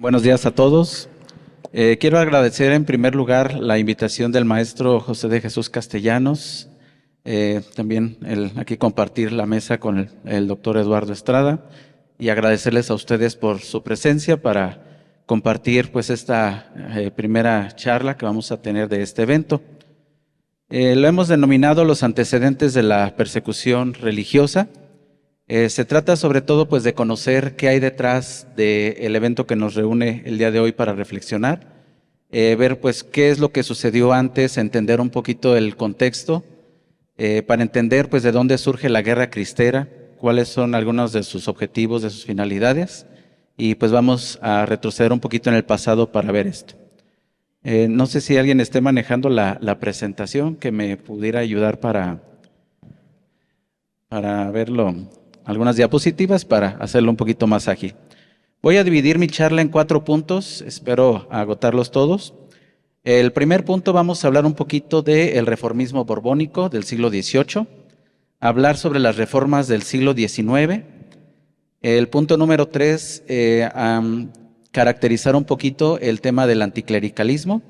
Buenos días a todos. Quiero agradecer en primer lugar la invitación del maestro José de Jesús Castellanos, también aquí compartir la mesa con el doctor Eduardo Estrada y agradecerles a ustedes por su presencia para compartir pues esta primera charla que vamos a tener de este evento. Lo hemos denominado los antecedentes de la persecución religiosa. Se trata sobre todo pues de conocer qué hay detrás del evento que nos reúne el día de hoy para reflexionar, ver pues qué es lo que sucedió antes, entender un poquito el contexto, para entender pues de dónde surge la guerra cristera, cuáles son algunos de sus objetivos, de sus finalidades, y pues vamos a retroceder un poquito en el pasado para ver esto. No sé si alguien esté manejando la presentación que me pudiera ayudar para verlo. Algunas diapositivas para hacerlo un poquito más ágil. Voy a dividir mi charla en 4 puntos, espero agotarlos todos. El primer punto vamos a hablar un poquito del reformismo borbónico del siglo XVIII, hablar sobre las reformas del siglo XIX. El punto número 3, caracterizar un poquito el tema del anticlericalismo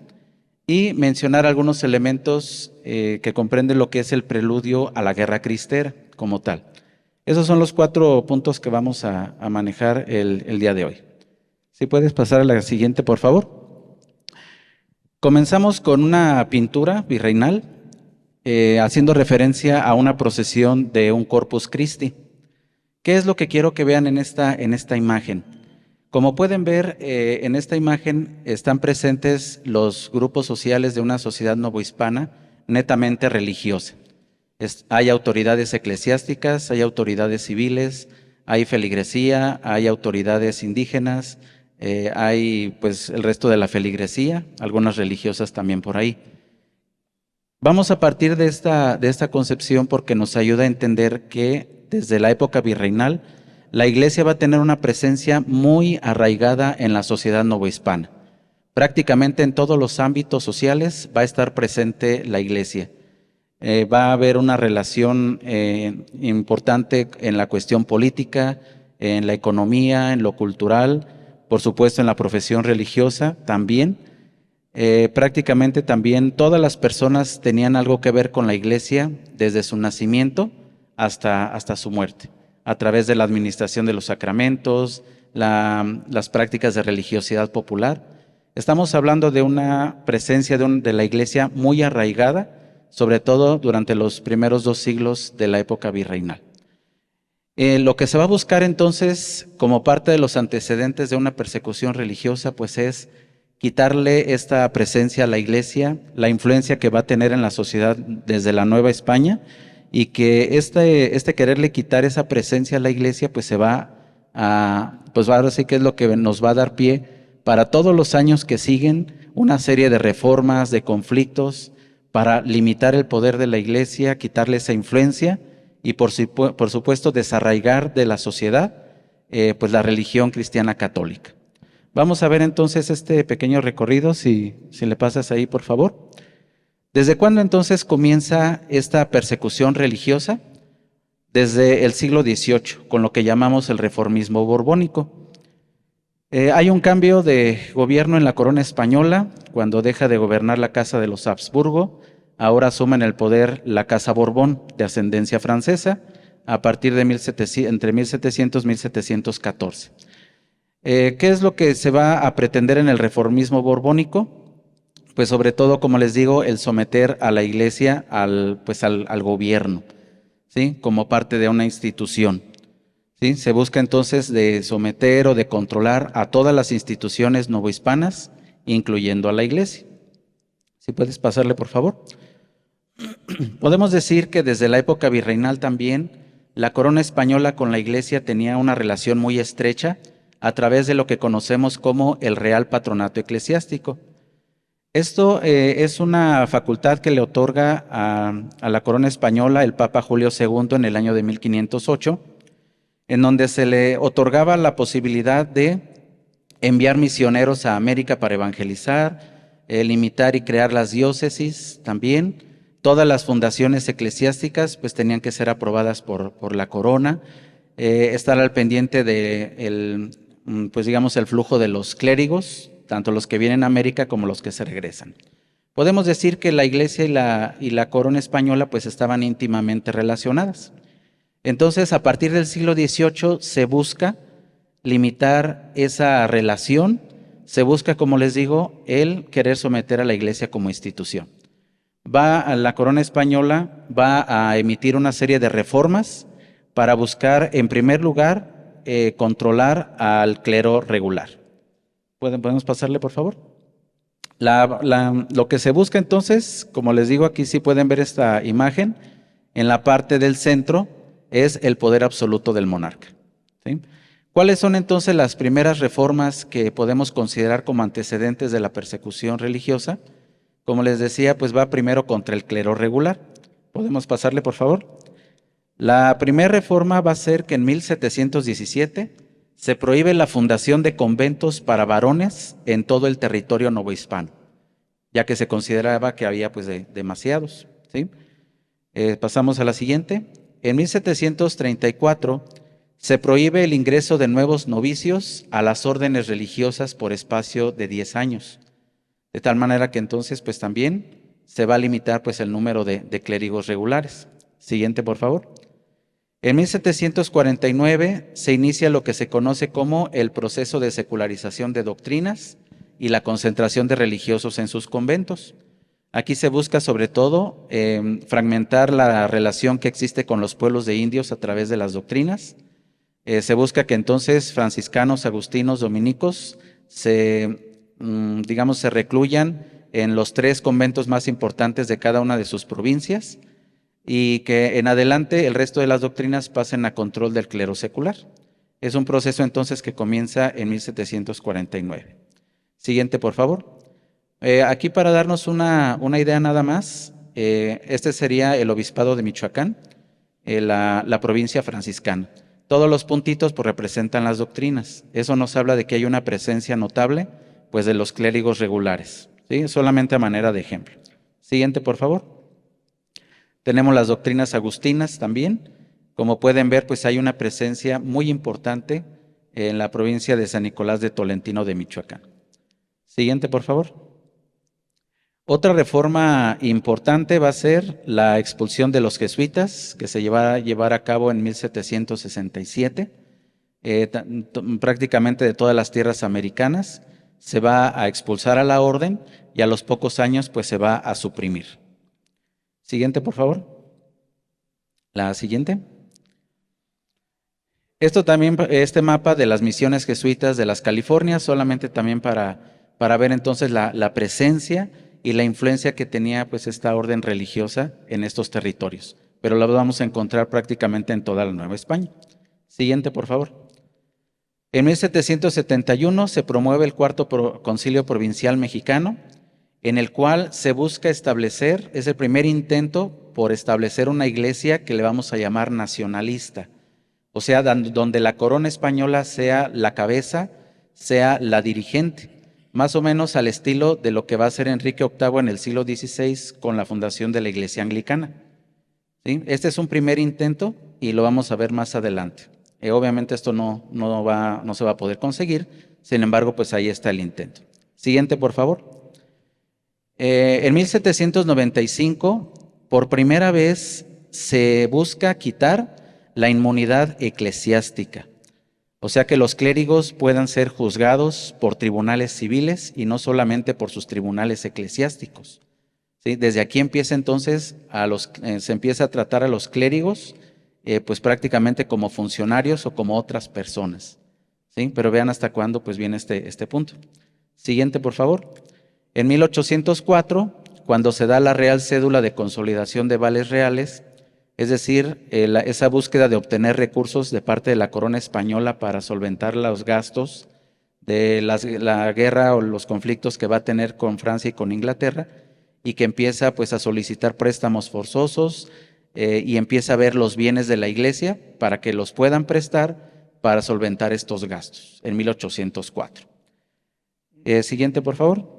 y mencionar algunos elementos que comprenden lo que es el preludio a la guerra cristera como tal. Esos son los 4 puntos que vamos a manejar el día de hoy. Si puedes pasar a la siguiente, por favor. Comenzamos con una pintura virreinal, haciendo referencia a una procesión de un Corpus Christi. ¿Qué es lo que quiero que vean en esta imagen? Como pueden ver, en esta imagen están presentes los grupos sociales de una sociedad novohispana netamente religiosa. Hay autoridades eclesiásticas, hay autoridades civiles, hay feligresía, hay autoridades indígenas, hay pues el resto de la feligresía, algunas religiosas también por ahí. Vamos a partir de esta concepción porque nos ayuda a entender que desde la época virreinal la Iglesia va a tener una presencia muy arraigada en la sociedad novohispana. Prácticamente en todos los ámbitos sociales va a estar presente la Iglesia. Va a haber una relación importante en la cuestión política, en la economía, en lo cultural, por supuesto en la profesión religiosa también. Prácticamente también todas las personas tenían algo que ver con la Iglesia desde su nacimiento hasta su muerte, a través de la administración de los sacramentos, las prácticas de religiosidad popular. Estamos hablando de una presencia de la Iglesia muy arraigada, sobre todo durante los primeros 2 siglos de la época virreinal. Lo que se va a buscar entonces como parte de los antecedentes de una persecución religiosa, pues es quitarle esta presencia a la Iglesia, la influencia que va a tener en la sociedad desde la Nueva España, y que este quererle quitar esa presencia a la Iglesia, pues se va a, pues ahora sí que es lo que nos va a dar pie para todos los años que siguen, una serie de reformas, de conflictos, para limitar el poder de la Iglesia, quitarle esa influencia y por supuesto desarraigar de la sociedad pues la religión cristiana católica. Vamos a ver entonces este pequeño recorrido, si le pasas ahí por favor. ¿Desde cuándo entonces comienza esta persecución religiosa? Desde el siglo XVIII, con lo que llamamos el reformismo borbónico. Hay un cambio de gobierno en la corona española cuando deja de gobernar la casa de los Habsburgo. Ahora asumen el poder la casa Borbón, de ascendencia francesa, a partir de entre 1700 y 1714. ¿Qué es lo que se va a pretender en el reformismo borbónico? Pues sobre todo, como les digo, el someter a la Iglesia al gobierno, ¿sí? Como parte de una institución. ¿Sí? Se busca entonces de someter o de controlar a todas las instituciones novohispanas, incluyendo a la Iglesia. Si puedes pasarle, por favor. Podemos decir que desde la época virreinal también, la corona española con la Iglesia tenía una relación muy estrecha a través de lo que conocemos como el Real Patronato Eclesiástico. Esto es una facultad que le otorga a la corona española el Papa Julio II en el año de 1508, en donde se le otorgaba la posibilidad de enviar misioneros a América para evangelizar, limitar y crear las diócesis también. Todas las fundaciones eclesiásticas pues tenían que ser aprobadas por la corona, estar al pendiente de pues digamos, el flujo de los clérigos, tanto los que vienen a América como los que se regresan. Podemos decir que la Iglesia y la corona española pues estaban íntimamente relacionadas. Entonces, a partir del siglo XVIII se busca limitar esa relación, se busca, como les digo, el querer someter a la Iglesia como institución. La corona española va a emitir una serie de reformas para buscar, en primer lugar, controlar al clero regular. ¿Podemos pasarle, por favor? Lo que se busca entonces, como les digo, aquí sí pueden ver esta imagen, en la parte del centro es el poder absoluto del monarca, ¿sí? ¿Cuáles son entonces las primeras reformas que podemos considerar como antecedentes de la persecución religiosa? Como les decía, pues va primero contra el clero regular. ¿Podemos pasarle, por favor? La primera reforma va a ser que en 1717 se prohíbe la fundación de conventos para varones en todo el territorio novohispano, ya que se consideraba que había pues demasiados, ¿sí? Pasamos a la siguiente. En 1734 se prohíbe el ingreso de nuevos novicios a las órdenes religiosas por espacio de 10 años. De tal manera que entonces pues también se va a limitar pues el número de clérigos regulares. Siguiente, por favor. En 1749 se inicia lo que se conoce como el proceso de secularización de doctrinas y la concentración de religiosos en sus conventos. Aquí se busca sobre todo fragmentar la relación que existe con los pueblos de indios a través de las doctrinas. Se busca que entonces franciscanos, agustinos, dominicos digamos, se recluyan en los 3 conventos más importantes de cada una de sus provincias y que en adelante el resto de las doctrinas pasen a control del clero secular. Es un proceso entonces que comienza en 1749. Siguiente, por favor. Aquí para darnos una idea nada más, este sería el obispado de Michoacán, la provincia franciscana. Todos los puntitos pues representan las doctrinas. Eso nos habla de que hay una presencia notable pues de los clérigos regulares, ¿sí? Solamente a manera de ejemplo. Siguiente, por favor. Tenemos las doctrinas agustinas también. Como pueden ver, pues hay una presencia muy importante en la provincia de San Nicolás de Tolentino de Michoacán. Siguiente, por favor. Otra reforma importante va a ser la expulsión de los jesuitas, que se va a llevar a cabo en 1767, prácticamente de todas las tierras americanas. Se va a expulsar a la orden y a los pocos años pues se va a suprimir. Siguiente, por favor. La siguiente. Esto también, este mapa de las misiones jesuitas de las Californias, solamente también para ver entonces la presencia y la influencia que tenía pues esta orden religiosa en estos territorios. Pero la vamos a encontrar prácticamente en toda la Nueva España. Siguiente, por favor. En 1771 se promueve el Cuarto Concilio Provincial Mexicano, en el cual se busca establecer, es el primer intento por establecer una iglesia que le vamos a llamar nacionalista, o sea, donde la corona española sea la cabeza, sea la dirigente, más o menos al estilo de lo que va a hacer Enrique VIII en el siglo XVI con la fundación de la Iglesia Anglicana, ¿sí? Este es un primer intento y lo vamos a ver más adelante. Obviamente esto no se va a poder conseguir, sin embargo, pues ahí está el intento. Siguiente, por favor. En 1795, por primera vez, se busca quitar la inmunidad eclesiástica, o sea que los clérigos puedan ser juzgados por tribunales civiles y no solamente por sus tribunales eclesiásticos, ¿sí? Desde aquí empieza entonces, se empieza a tratar a los clérigos pues prácticamente como funcionarios o como otras personas, ¿sí? Pero vean hasta cuándo pues viene este punto. Siguiente, por favor. En 1804, cuando se da la Real Cédula de Consolidación de Vales Reales, es decir, esa búsqueda de obtener recursos de parte de la corona española para solventar los gastos de la guerra o los conflictos que va a tener con Francia y con Inglaterra, y que empieza pues a solicitar préstamos forzosos, y empieza a ver los bienes de la iglesia para que los puedan prestar para solventar estos gastos, en 1804. Siguiente, por favor.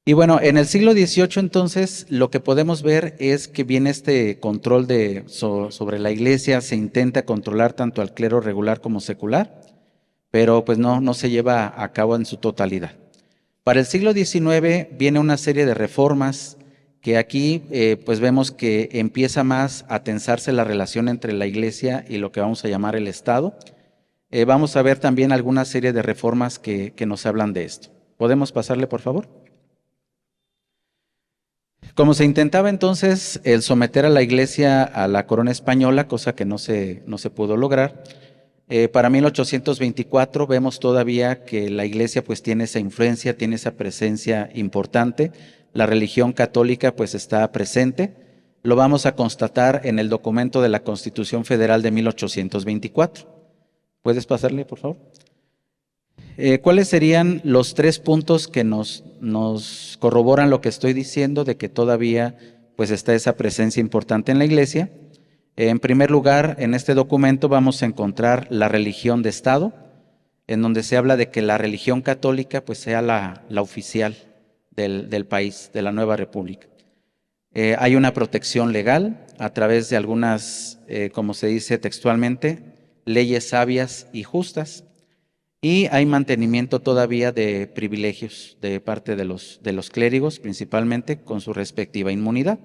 Y bueno, en el siglo XVIII entonces lo que podemos ver es que viene este control sobre la iglesia, se intenta controlar tanto al clero regular como secular, pero pues no se lleva a cabo en su totalidad. Para el siglo XIX viene una serie de reformas que aquí pues vemos que empieza más a tensarse la relación entre la Iglesia y lo que vamos a llamar el Estado. Vamos a ver también alguna serie de reformas que nos hablan de esto. ¿Podemos pasarle, por favor? Como se intentaba entonces el someter a la Iglesia a la corona española, cosa que no se pudo lograr, para 1824 vemos todavía que la Iglesia pues tiene esa influencia, tiene esa presencia importante. La religión católica pues está presente. Lo vamos a constatar en el documento de la Constitución Federal de 1824. ¿Puedes pasarle, por favor? ¿Cuáles serían los 3 puntos que nos corroboran lo que estoy diciendo de que todavía pues está esa presencia importante en la Iglesia? En primer lugar, en este documento vamos a encontrar la religión de Estado, en donde se habla de que la religión católica pues sea la oficial del país, de la nueva república. Hay una protección legal a través de algunas, como se dice textualmente, leyes sabias y justas, y hay mantenimiento todavía de privilegios de parte de los clérigos, principalmente con su respectiva inmunidad.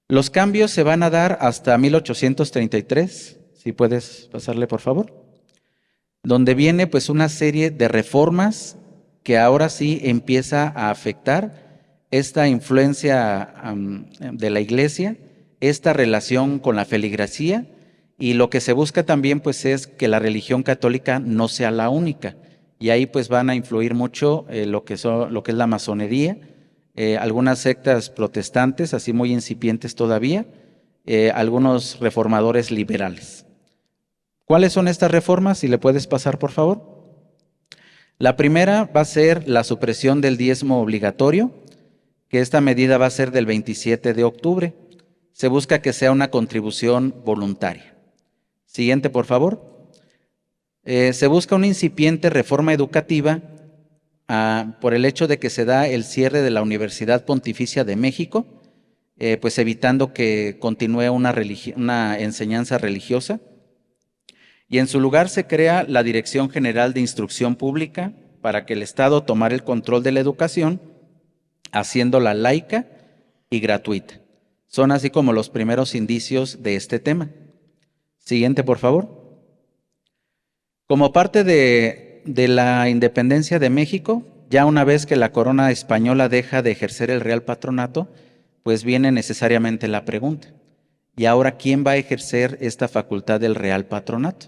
Los cambios se van a dar hasta 1833, si puedes pasarle por favor, donde viene pues una serie de reformas que ahora sí empieza a afectar esta influencia de la Iglesia, esta relación con la feligresía, y lo que se busca también pues es que la religión católica no sea la única, y ahí pues van a influir mucho lo que es la masonería, algunas sectas protestantes, así muy incipientes todavía, algunos reformadores liberales. ¿Cuáles son estas reformas? Si le puedes pasar, por favor. La primera va a ser la supresión del diezmo obligatorio, que esta medida va a ser del 27 de octubre. Se busca que sea una contribución voluntaria. Siguiente, por favor. Se busca una incipiente reforma educativa por el hecho de que se da el cierre de la Universidad Pontificia de México, pues evitando que continúe una enseñanza religiosa. Y en su lugar se crea la Dirección General de Instrucción Pública para que el Estado tomara el control de la educación, haciéndola laica y gratuita. Son así como los primeros indicios de este tema. Siguiente, por favor. Como parte de la independencia de México, ya una vez que la corona española deja de ejercer el real patronato, pues viene necesariamente la pregunta: ¿y ahora quién va a ejercer esta facultad del real patronato?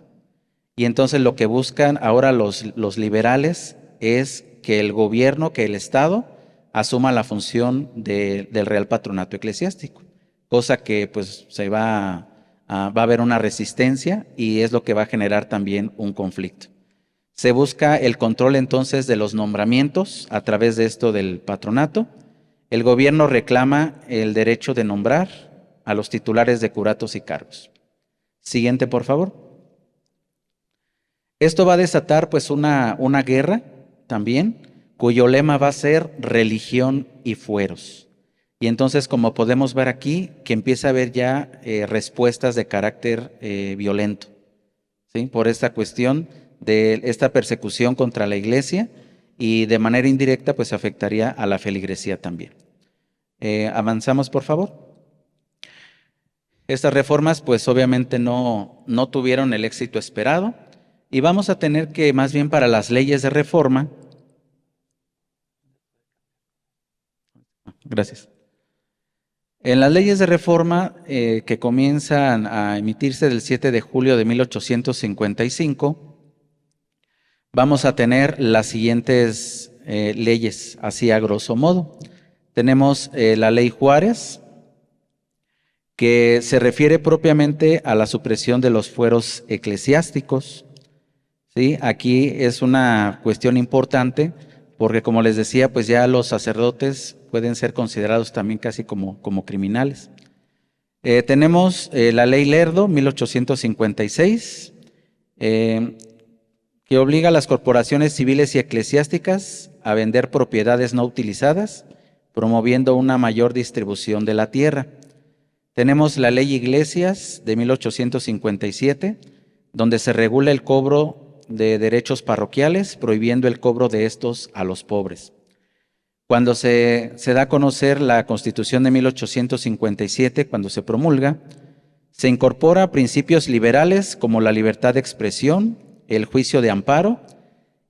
Y entonces lo que buscan ahora los liberales es que el gobierno, que el Estado, asuma la función del real patronato eclesiástico, cosa que pues va a haber una resistencia y es lo que va a generar también un conflicto. Se busca el control entonces de los nombramientos a través de esto del patronato. El gobierno reclama el derecho de nombrar a los titulares de curatos y cargos. Siguiente, por favor. Esto va a desatar pues una guerra también, cuyo lema va a ser religión y fueros. Y entonces, como podemos ver aquí, que empieza a haber ya respuestas de carácter violento, ¿sí? Por esta cuestión de esta persecución contra la Iglesia, y de manera indirecta pues afectaría a la feligresía también. Avanzamos, por favor. Estas reformas pues obviamente no tuvieron el éxito esperado, y vamos a tener que, más bien para las leyes de reforma, gracias. En las leyes de reforma que comienzan a emitirse del 7 de julio de 1855, vamos a tener las siguientes leyes, así a grosso modo. Tenemos la Ley Juárez, que se refiere propiamente a la supresión de los fueros eclesiásticos. ¿Sí? Aquí es una cuestión importante porque, como les decía, pues ya los sacerdotes pueden ser considerados también casi como criminales. Tenemos la Ley Lerdo, 1856, que obliga a las corporaciones civiles y eclesiásticas a vender propiedades no utilizadas, promoviendo una mayor distribución de la tierra. Tenemos la Ley Iglesias de 1857, donde se regula el cobro de derechos parroquiales, prohibiendo el cobro de estos a los pobres. Cuando se da a conocer la Constitución de 1857, cuando se promulga, se incorpora principios liberales como la libertad de expresión, el juicio de amparo,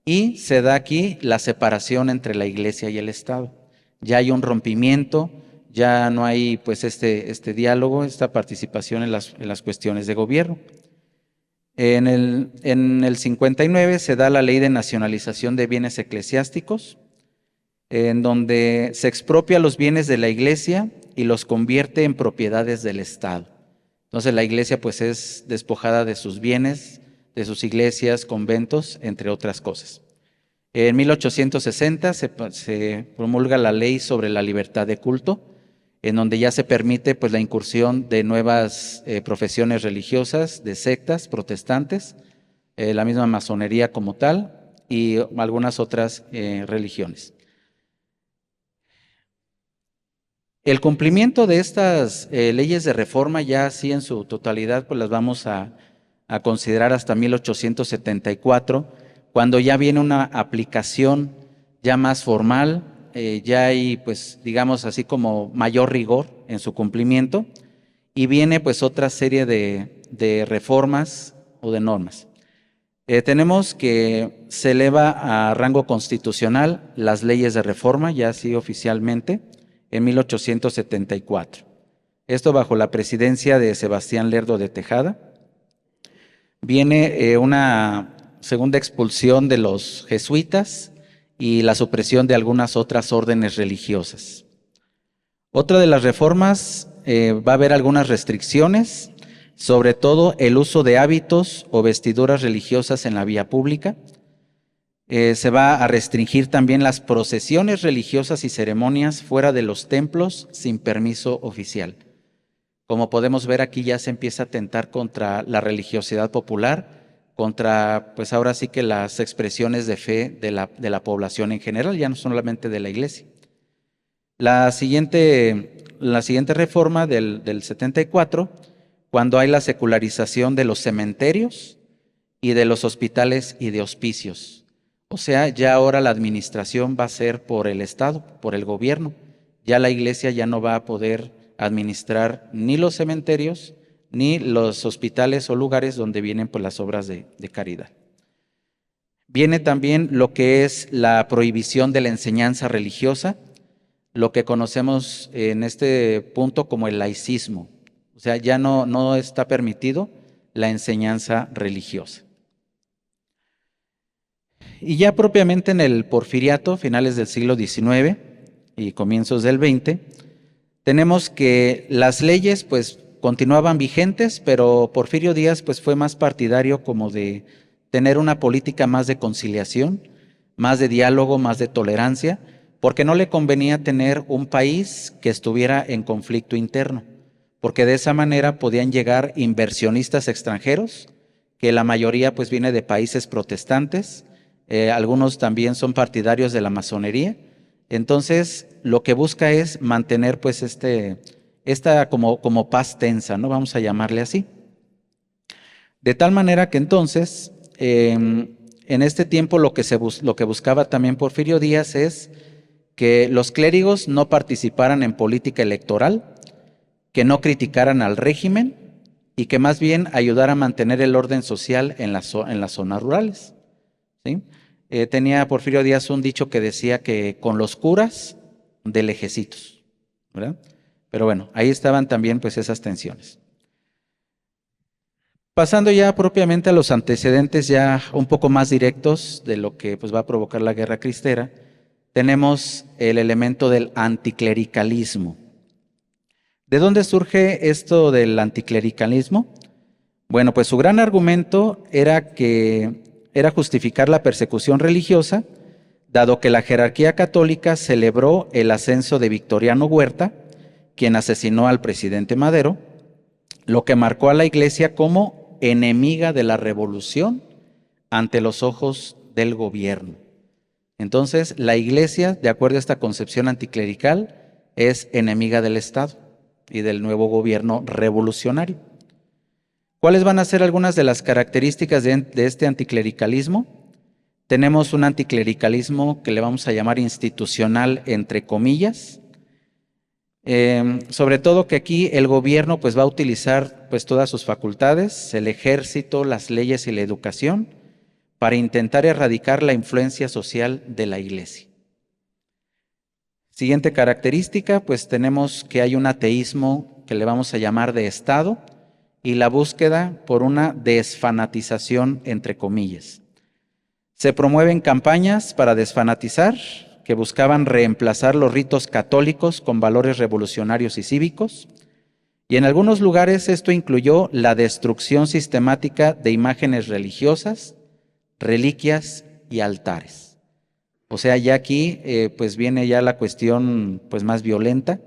y se da aquí la separación entre la Iglesia y el Estado. Ya hay un rompimiento, ya no hay pues este diálogo, esta participación en las cuestiones de gobierno. En el 59 se da la Ley de Nacionalización de Bienes Eclesiásticos, en donde se expropia los bienes de la Iglesia y los convierte en propiedades del Estado. Entonces la Iglesia pues es despojada de sus bienes, de sus iglesias, conventos, entre otras cosas. En 1860 se promulga la Ley sobre la Libertad de Culto, en donde ya se permite pues la incursión de nuevas profesiones religiosas, de sectas protestantes, la misma masonería como tal y algunas otras religiones. El cumplimiento de estas leyes de reforma ya así en su totalidad pues las vamos a considerar hasta 1874, cuando ya viene una aplicación ya más formal, ya hay pues digamos así como mayor rigor en su cumplimiento y viene pues otra serie de reformas o de normas. Tenemos que se eleva a rango constitucional las leyes de reforma, ya así oficialmente, en 1874. Esto bajo la presidencia de Sebastián Lerdo de Tejada. Viene una segunda expulsión de los jesuitas y la supresión de algunas otras órdenes religiosas. Otra de las reformas, va a haber algunas restricciones, sobre todo el uso de hábitos o vestiduras religiosas en la vía pública. Se va a restringir también las procesiones religiosas y ceremonias fuera de los templos sin permiso oficial. Como podemos ver aquí ya se empieza a atentar contra la religiosidad popular, contra pues ahora sí que las expresiones de fe de la población en general, ya no solamente de la Iglesia. La siguiente reforma del 74, cuando hay la secularización de los cementerios y de los hospitales y de hospicios. O sea, ya ahora la administración va a ser por el Estado, por el gobierno. Ya la Iglesia ya no va a poder administrar ni los cementerios ni los hospitales o lugares donde vienen pues, las obras de caridad. Viene también lo que es la prohibición de la enseñanza religiosa, lo que conocemos en este punto como el laicismo. O sea, ya no está permitido la enseñanza religiosa. Y ya propiamente en el Porfiriato, finales del siglo XIX y comienzos del XX, tenemos que las leyes pues continuaban vigentes, pero Porfirio Díaz pues fue más partidario como de tener una política más de conciliación, más de diálogo, más de tolerancia, porque no le convenía tener un país que estuviera en conflicto interno, porque de esa manera podían llegar inversionistas extranjeros, que la mayoría pues viene de países protestantes, algunos también son partidarios de la masonería. Entonces, lo que busca es mantener pues esta como paz tensa, ¿no? Vamos a llamarle así. De tal manera que entonces, en este tiempo lo que buscaba también Porfirio Díaz es que los clérigos no participaran en política electoral, que no criticaran al régimen y que más bien ayudara a mantener el orden social en las zonas rurales, ¿sí? Tenía Porfirio Díaz un dicho que decía que con los curas de lejecitos, ¿verdad? Pero bueno, ahí estaban también pues esas tensiones. Pasando ya propiamente a los antecedentes ya un poco más directos de lo que pues va a provocar la Guerra Cristera, tenemos el elemento del anticlericalismo. ¿De dónde surge esto del anticlericalismo? Bueno, pues su gran argumento era justificar la persecución religiosa, dado que la jerarquía católica celebró el ascenso de Victoriano Huerta, quien asesinó al presidente Madero, lo que marcó a la Iglesia como enemiga de la revolución ante los ojos del gobierno. Entonces, la Iglesia, de acuerdo a esta concepción anticlerical, es enemiga del Estado y del nuevo gobierno revolucionario. ¿Cuáles van a ser algunas de las características de este anticlericalismo? Tenemos un anticlericalismo que le vamos a llamar institucional, entre comillas. Sobre todo que aquí el gobierno pues va a utilizar pues todas sus facultades, el ejército, las leyes y la educación para intentar erradicar la influencia social de la Iglesia. Siguiente característica, pues tenemos que hay un ateísmo que le vamos a llamar de Estado y la búsqueda por una desfanatización, entre comillas. Se promueven campañas para desfanatizar, que buscaban reemplazar los ritos católicos con valores revolucionarios y cívicos, y en algunos lugares esto incluyó la destrucción sistemática de imágenes religiosas, reliquias y altares. O sea, ya aquí pues viene ya la cuestión pues más violenta,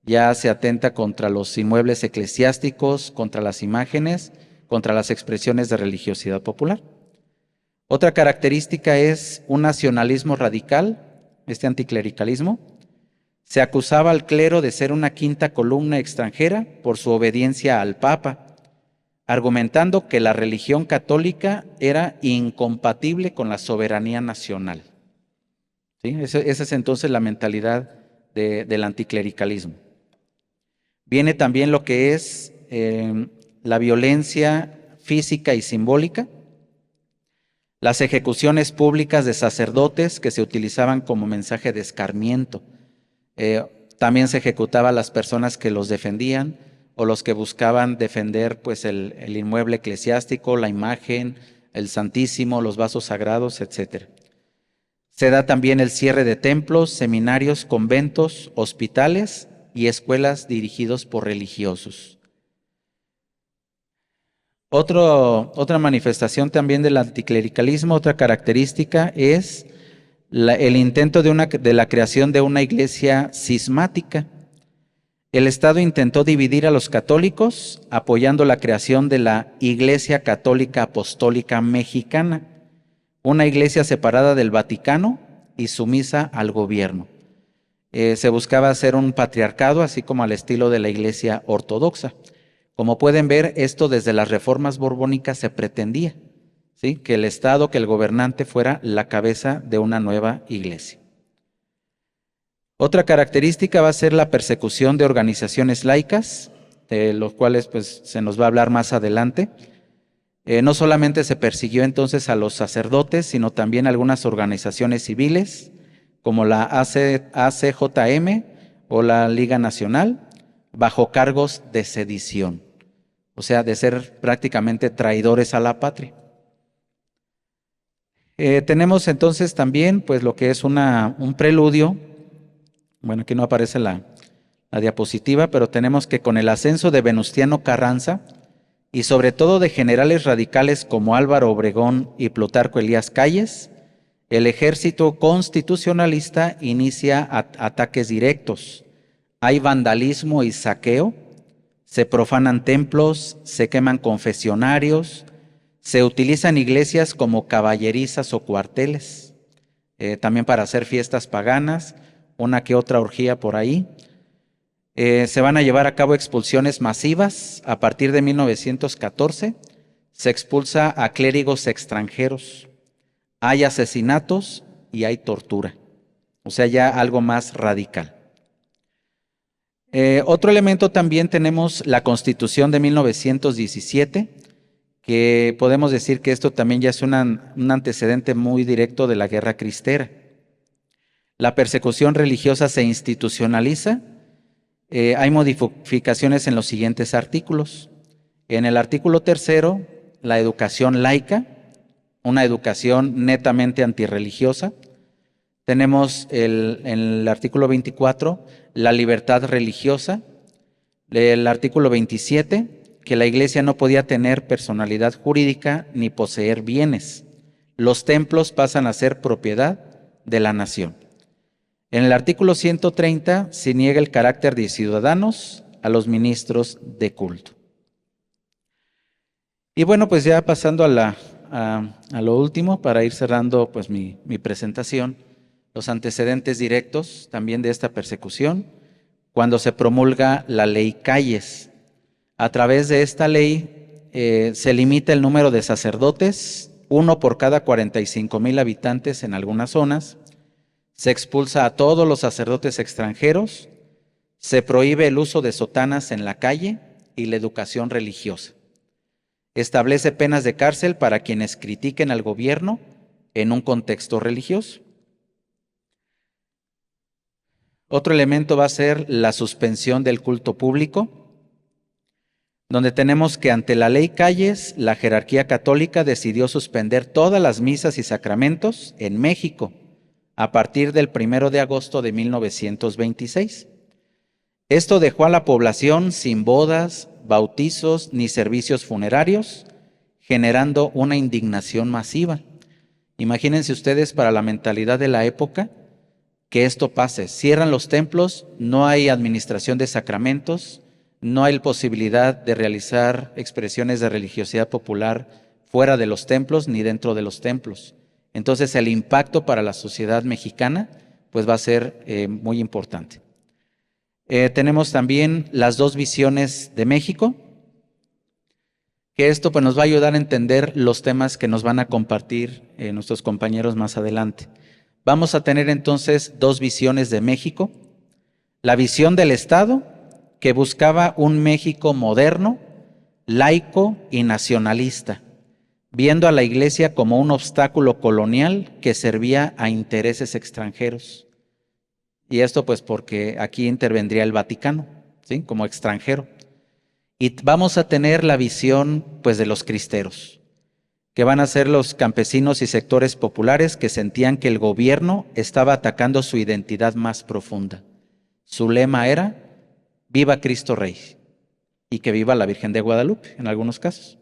ya se atenta contra los inmuebles eclesiásticos, contra las imágenes, contra las expresiones de religiosidad popular. Otra característica es un nacionalismo radical, este anticlericalismo. Se acusaba al clero de ser una quinta columna extranjera por su obediencia al Papa, argumentando que la religión católica era incompatible con la soberanía nacional. ¿Sí? Esa es entonces la mentalidad del anticlericalismo. Viene también lo que es la violencia física y simbólica, las ejecuciones públicas de sacerdotes que se utilizaban como mensaje de escarmiento. También se ejecutaba a las personas que los defendían o los que buscaban defender pues, el inmueble eclesiástico, la imagen, el Santísimo, los vasos sagrados, etc. Se da también el cierre de templos, seminarios, conventos, hospitales y escuelas dirigidos por religiosos. Otra manifestación también del anticlericalismo, otra característica es el intento de la creación de una iglesia cismática. El Estado intentó dividir a los católicos apoyando la creación de la Iglesia Católica Apostólica Mexicana, una iglesia separada del Vaticano y sumisa al gobierno. Se buscaba hacer un patriarcado, así como al estilo de la Iglesia Ortodoxa. Como pueden ver, esto desde las reformas borbónicas se pretendía, ¿sí? Que el Estado, que el gobernante fuera la cabeza de una nueva iglesia. Otra característica va a ser la persecución de organizaciones laicas, de los cuales pues, se nos va a hablar más adelante. No solamente se persiguió entonces a los sacerdotes, sino también algunas organizaciones civiles, como la ACJM o la Liga Nacional, bajo cargos de sedición, o sea, de ser prácticamente traidores a la patria. Tenemos entonces también pues lo que es un preludio. Bueno, aquí no aparece la diapositiva, pero tenemos que con el ascenso de Venustiano Carranza y sobre todo de generales radicales como Álvaro Obregón y Plutarco Elías Calles, el ejército constitucionalista inicia ataques directos. Hay vandalismo y saqueo, se profanan templos, se queman confesionarios, se utilizan iglesias como caballerizas o cuarteles, también para hacer fiestas paganas, una que otra orgía por ahí. Se van a llevar a cabo expulsiones masivas. A partir de 1914 se expulsa a clérigos extranjeros. Hay asesinatos y hay tortura. O sea, ya algo más radical. Otro elemento también tenemos la Constitución de 1917, que podemos decir que esto también ya es un antecedente muy directo de la Guerra Cristera. La persecución religiosa se institucionaliza. Hay modificaciones en los siguientes artículos. En el artículo 3, la educación laica, una educación netamente antirreligiosa. Tenemos en el artículo 24, la libertad religiosa. El artículo 27, que la iglesia no podía tener personalidad jurídica ni poseer bienes. Los templos pasan a ser propiedad de la nación. En el artículo 130 se niega el carácter de ciudadanos a los ministros de culto. Y bueno, pues ya pasando a lo último, para ir cerrando pues mi presentación, los antecedentes directos también de esta persecución, cuando se promulga la ley Calles. A través de esta ley se limita el número de sacerdotes, uno por cada 45,000 habitantes en algunas zonas. Se expulsa a todos los sacerdotes extranjeros. Se prohíbe el uso de sotanas en la calle y la educación religiosa. Establece penas de cárcel para quienes critiquen al gobierno en un contexto religioso. Otro elemento va a ser la suspensión del culto público, donde tenemos que ante la ley Calles, la jerarquía católica decidió suspender todas las misas y sacramentos en México a partir del 1 de agosto de 1926. Esto dejó a la población sin bodas, bautizos ni servicios funerarios, generando una indignación masiva. Imagínense ustedes, para la mentalidad de la época, que esto pase. Cierran los templos, no hay administración de sacramentos, no hay posibilidad de realizar expresiones de religiosidad popular fuera de los templos ni dentro de los templos. Entonces el impacto para la sociedad mexicana pues va a ser muy importante. Tenemos también las dos visiones de México, que esto pues nos va a ayudar a entender los temas que nos van a compartir nuestros compañeros más adelante. Vamos a tener entonces dos visiones de México. La visión del Estado, que buscaba un México moderno, laico y nacionalista, viendo a la Iglesia como un obstáculo colonial que servía a intereses extranjeros. Y esto pues porque aquí intervendría el Vaticano, ¿sí?, como extranjero. Y vamos a tener la visión pues de los cristeros, que van a ser los campesinos y sectores populares que sentían que el gobierno estaba atacando su identidad más profunda. Su lema era: viva Cristo Rey, y que viva la Virgen de Guadalupe en algunos casos.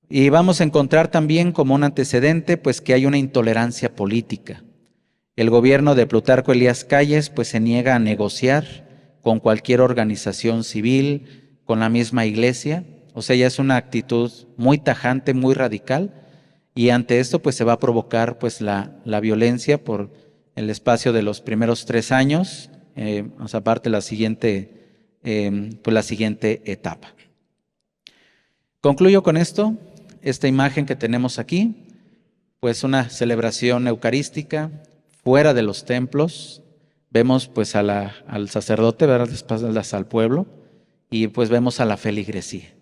Y vamos a encontrar también como un antecedente pues que hay una intolerancia política. El gobierno de Plutarco Elías Calles pues se niega a negociar con cualquier organización civil, con la misma iglesia. O sea, ya es una actitud muy tajante, muy radical, y ante esto pues se va a provocar pues la violencia por el espacio de los primeros 3 años, aparte la siguiente etapa. Concluyo con esto, esta imagen que tenemos aquí, pues una celebración eucarística fuera de los templos. Vemos pues al sacerdote, ¿verdad?, espaldas al pueblo, y pues vemos a la feligresía.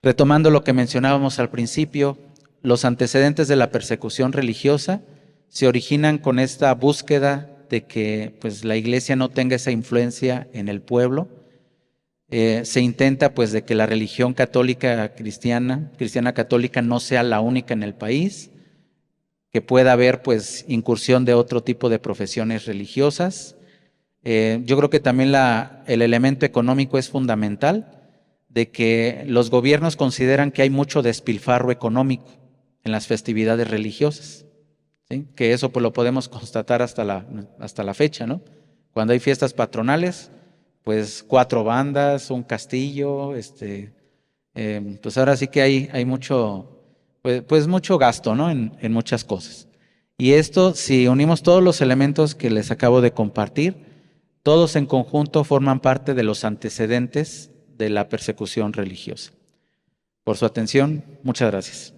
Retomando lo que mencionábamos al principio, los antecedentes de la persecución religiosa se originan con esta búsqueda de que pues la iglesia no tenga esa influencia en el pueblo. Se intenta pues de que la religión católica cristiana católica no sea la única en el país, que pueda haber pues incursión de otro tipo de profesiones religiosas. Yo creo que también el elemento económico es fundamental, de que los gobiernos consideran que hay mucho despilfarro económico en las festividades religiosas, ¿sí?, que eso pues lo podemos constatar hasta la fecha, ¿no? Cuando hay fiestas patronales, pues 4 bandas, un castillo, pues ahora sí que hay mucho, pues mucho gasto, ¿no?, en muchas cosas. Y esto, si unimos todos los elementos que les acabo de compartir, todos en conjunto forman parte de los antecedentes de la persecución religiosa. Por su atención, muchas gracias.